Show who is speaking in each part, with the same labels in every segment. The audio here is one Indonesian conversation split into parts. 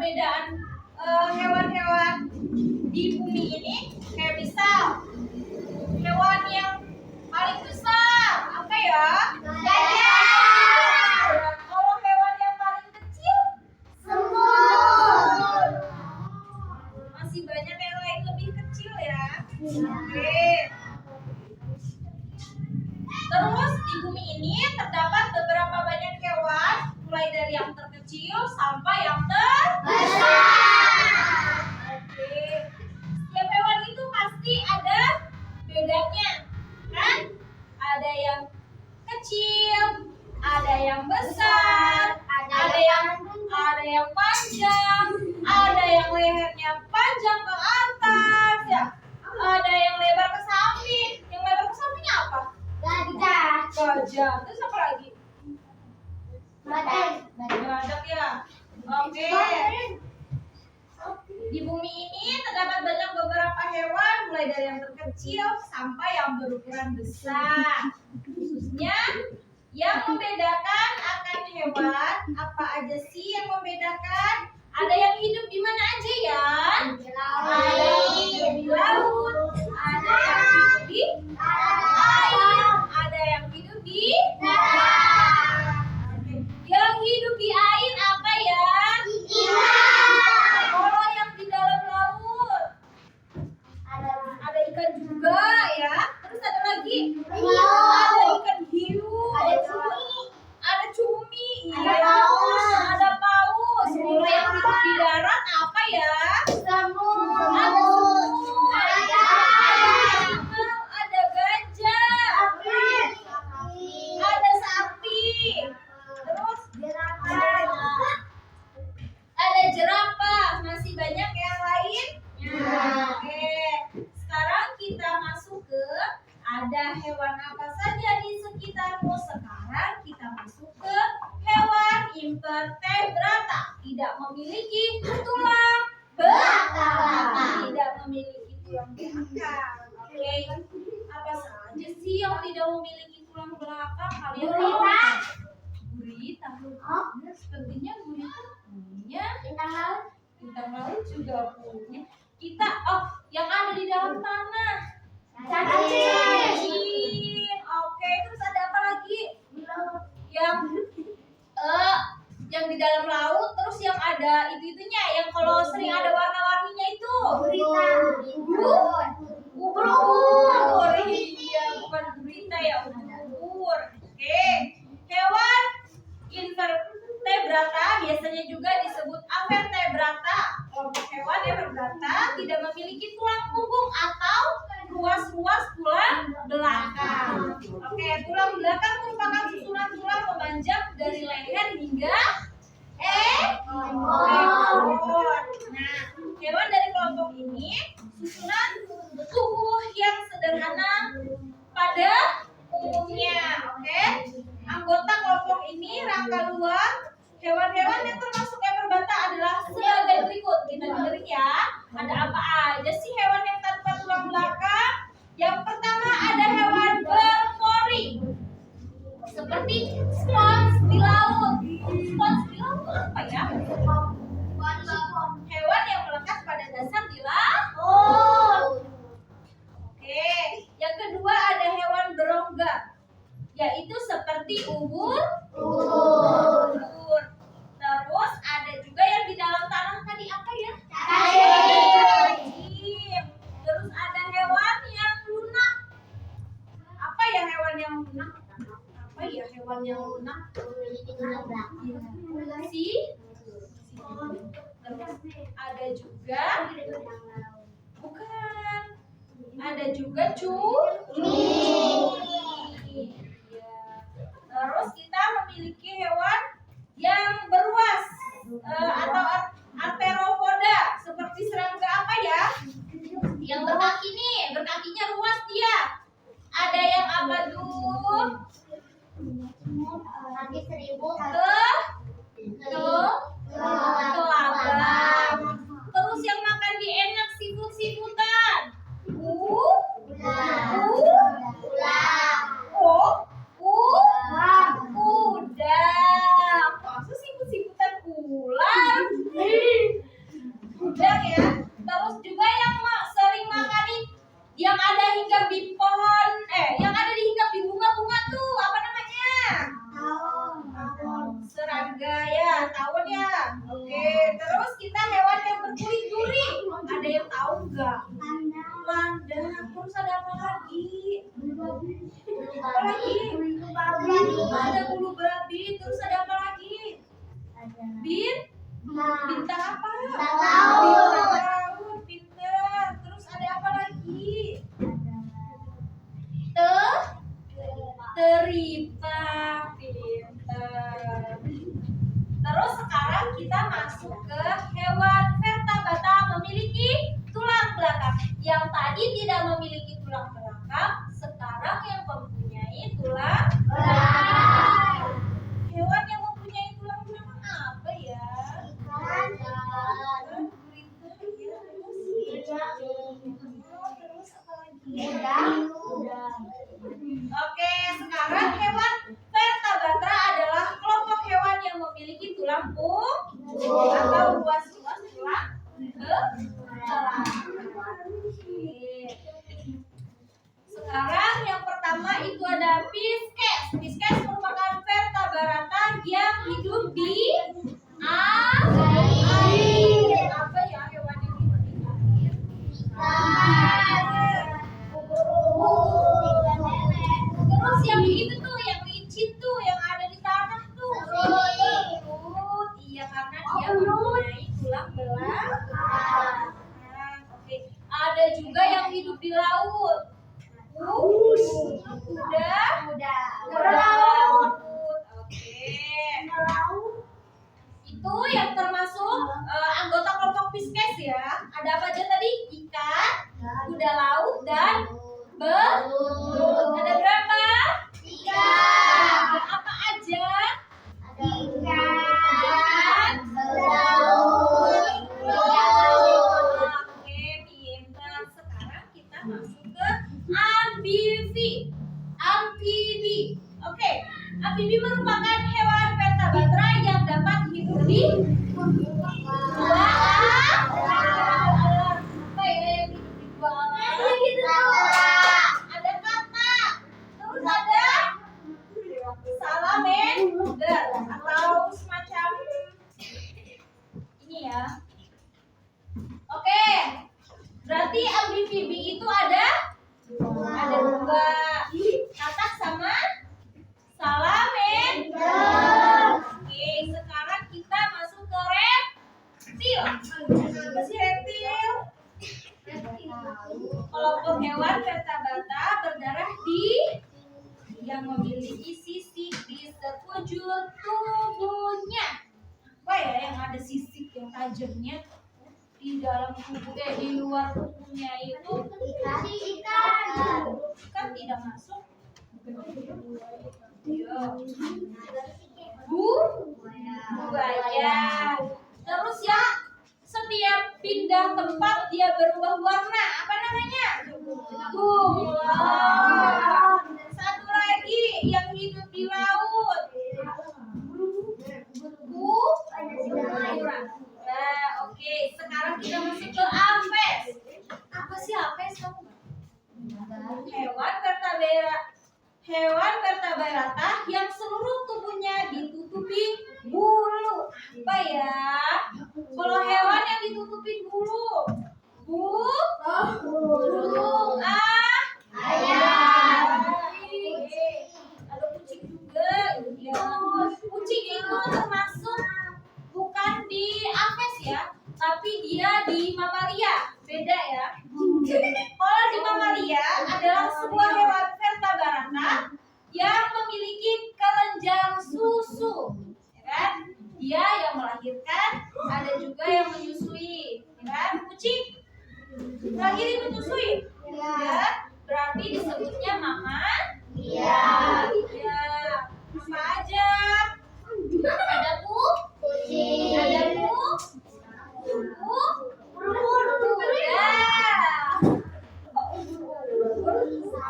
Speaker 1: perbedaan hewan-hewan di bumi ini? Kayak misal hewan yang paling besar apa ya? Gajah. Kalau hewan yang paling kecil? Semut. Masih banyak yang lain lebih kecil ya. Oke. Terus di bumi ini terdapat beberapa banyak hewan, mulai dari yang terkecil sampai yang terbesar. Oke. Setiap hewan itu pasti ada bedanya, kan? Ada yang kecil, ada yang besar, ada yang panjang, ada yang lehernya panjang ke atas, ya. Ada yang lebar ke samping. Yang lebar ke sampingnya apa? Gajah. Terus apa lagi? Badak ya. Oke. Di bumi ini terdapat banyak beberapa hewan, mulai dari yang terkecil sampai yang berukuran besar. Khususnya yang membedakan akan hewan, apa aja sih yang membedakan? Ada yang hidup di mana aja ya? Ada yang hidup di laut, ada yang hidup di air, ada yang hidup di darat. Yang hidup di air apa ya? Kalau yang di dalam laut ada ikan juga ya. Terus ada lagi ada ikan hiu, ada cumi, ada paus. Kalau yang hidup di darat apa ya? Ada gajah, ada sapi, terus ada jerapah, masih banyak yang lain. Oke, sekarang kita masuk ke ada hewan apa saja di sekitarmu. Sekarang kita masuk ke hewan invertebrata, tidak memiliki tulang belakang. Tidak memiliki tulang belakang. Oke, apa saja sih yang tidak memiliki tulang belakang? Kalian tahu? Gurita. Sepertinya gurita punya. Bintang laut juga punya. Kita, yang ada di dalam tanah. Cacing. Oke, terus ada apa lagi? Yang di dalam laut, terus yang ada itu-itunya, yang kalau sering ada warna-warninya itu. Ubur. Iya, bukan gurita ya, ubur. Oke. Hewan invertebrata biasanya juga disebut avertebrata. Kelompok hewan invertebrata tidak memiliki tulang punggung atau ruas-ruas tulang belakang. Oke, tulang belakang merupakan susunan tulang memanjang dari leher hingga ekor. Nah, hewan dari kelompok ini susunan tubuh yang sederhana pada umumnya. Oke, anggota kelompok ini rangka luar hewan-hewan yang termasuk invertebrata adalah sebagai berikut. Kita dengerin ya. Ada apa aja sih hewan yang tanpa tulang belakang? Yang pertama ada hewan berpori, seperti spons di laut. Spons di laut apa ya? Hewan yang melekat pada dasar di laut. Oke, yang kedua ada hewan berongga, yaitu seperti ubur. Terus ada juga yang di dalam tanah tadi apa ya? Cacing. Terus ada hewan yang lunak. Apa ya hewan yang lunak? Apa ya hewan yang lunak? ya. Oke, terus kita hewan yang berkulit duri. Ada yang tahu nggak? Panda. Terus ada apa lagi? Apa lagi? Ada bulu babi. Terus ada apa lagi? Bintang apa? Bintang laut. Pintar. Terus ada apa lagi? Teripang. Pintar. Terus sekarang kita masuk ke hewan vertebrata memiliki tulang belakang. Yang tadi tidak memiliki tulang belakang, sekarang yang mempunyai tulang belakang. Hewan yang mempunyai tulang belakang apa ya? Terus apa lagi? Oke, sekarang hewan vertebrata adalah kelompok hewan yang memiliki tulang punggung atau ruas-ruas tulang belakang. Sekarang yang pertama itu ada Pisces. Pisces merupakan vertebrata yang hidup di air. Apa ya hewan yang hidup di air? Terus yang itu tuh, yang licin tuh, yang ada di tanah tuh. Belut. Iya, karena dia mempunyai tulang belakang. Oke. Ada juga yang hidup di laut. Kuda laut. Oke. Itu yang termasuk anggota kelompok Pisces ya. Ada apa aja tadi? Ikan, kuda laut, dan belut. Ada berapa? 3. Ada apa aja? Ikan, belut. Oke, pintar. Sekarang kita masuk ke amfibi. Oke, amfibi merupakan hewan vertebrata yang dapat hidup di dua alam. Apa ya yang hidup di dua alam? Ada katak. Terus ada salamander atau semacam ini ya. Oke, berarti amfibi itu ada 2, katak sama salamander. Oke, sekarang kita masuk ke reptil. Apa sih reptil? Kelompok hewan vertebrata berdarah yang memiliki sisik di sekujur tubuhnya. Apa ya yang ada sisik yang tajamnya di dalam tubuh, di luar tubuhnya itu? Ikan tidak masuk. Buaya. Terus ya, setiap pindah tempat dia berubah warna. Apa namanya? Bunglon. Satu lagi yang hidup di laut. Nah, oke. Sekarang kita masuk ke Apes. Apa sih Apes kamu? Hewan vertebrata yang seluruh tubuhnya ditutupi bulu. Apa ya? Kalau hewan yang ditutupin bulu, burung, ayam. Ada kucing juga. Ya. Kucing itu termasuk bukan di Apes ya, tapi dia di mamalia. Beda ya. Kalau di mamalia adalah sebuah hewan vertebrata yang memiliki kelenjar susu, ya kan? Dia yang melahirkan, ada juga yang menyusui, ya kan? Kucing lahirin menyusui, ya? Berarti disebutnya mama. Iya. Apa aja? Ada kucing, ada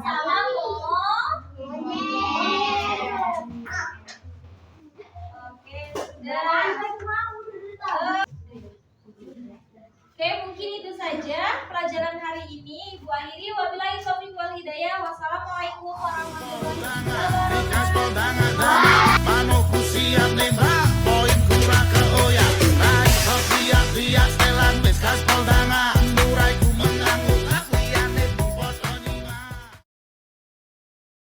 Speaker 1: sama Oke, mungkin itu saja pelajaran hari ini. Ibu akhiri wabillahi taufiq wal hidayah. Wassalamualaikum warahmatullahi wabarakatuh.